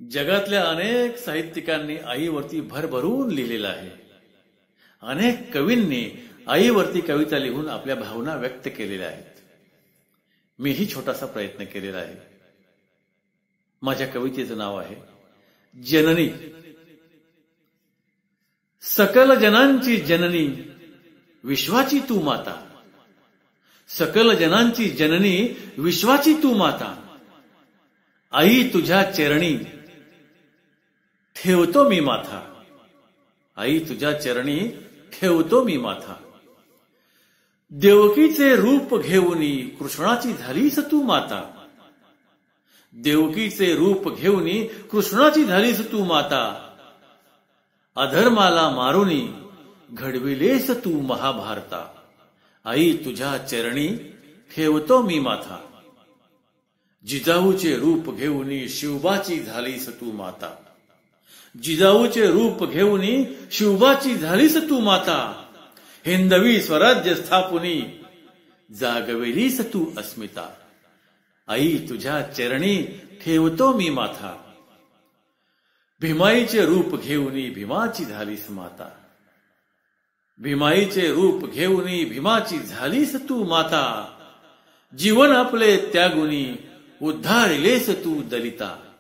जगातल्या अनेक साहित्यिकांनी आईवरती भरभरून लिहिलेलं आहे. अनेक कवींनी आईवरती कविता लिहून आपल्या भावना व्यक्त केलेल्या आहेत. मीही छोटासा प्रयत्न केलेला आहे. माझ्या कवितेचं नाव आहे जननी. सकल जनांची जननी विश्वाची तू माता. सकल जनांची जननी विश्वाची तू माता. आई तुझ्या चरणी ठेवतो मी माथा. आई तुझ्या चरणी ठेवतो मी माथा. देवकीचे रूप घेऊनी कृष्णाची झालीस तू माता. देवकीचे रूप घेऊनी कृष्णाची झालीस तू माता. अधर्माला मारुनी घडविलेस तू महाभारता. आई तुझ्या चरणी ठेवतो मी माथा. जिजाऊचे रूप घेऊनी शिवबाची झालीस तू माता. जिजाऊचे रूप घेऊनी शिवबाची झालीस तू माता. हिंदवी स्वराज्य स्थापुनी जागवेलीस तू अस्मिता. आई तुझ्या चरणी ठेवतो मी माथा. भीमाईचे रूप घेऊनी भीमाची झालीस माता. भीमाईचे रूप घेऊनी भीमाची झालीस तू माता. जीवन आपले त्यागुनी उद्धारिलेस तू दलिता.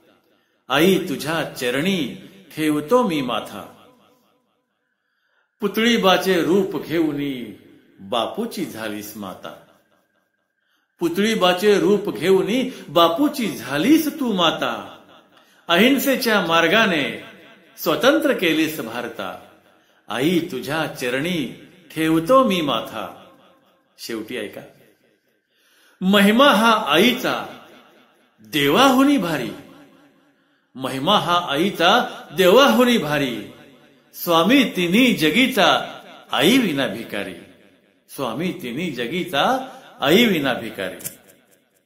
आई तुझ्या चरणी ठेवतो मी माथा. पुतळीबाचे रूप घेऊनी बापूची झालीस माता. पुतळीबाचे रूप घेऊनी बापूची झालीस तू माता. अहिंसेच्या मार्गाने स्वतंत्र केलेस भारता. आई तुझ्या चरणी ठेवतो मी माथा. शेवटी ऐका. महिमा हा आईचा देवाहुनी भारी. महिमा हा आईचा देवाहुनी भारी. स्वामी तिन्ही जगीचा आई विना भिकारी. स्वामी तिन्ही जगीचा आई विना भिकारी.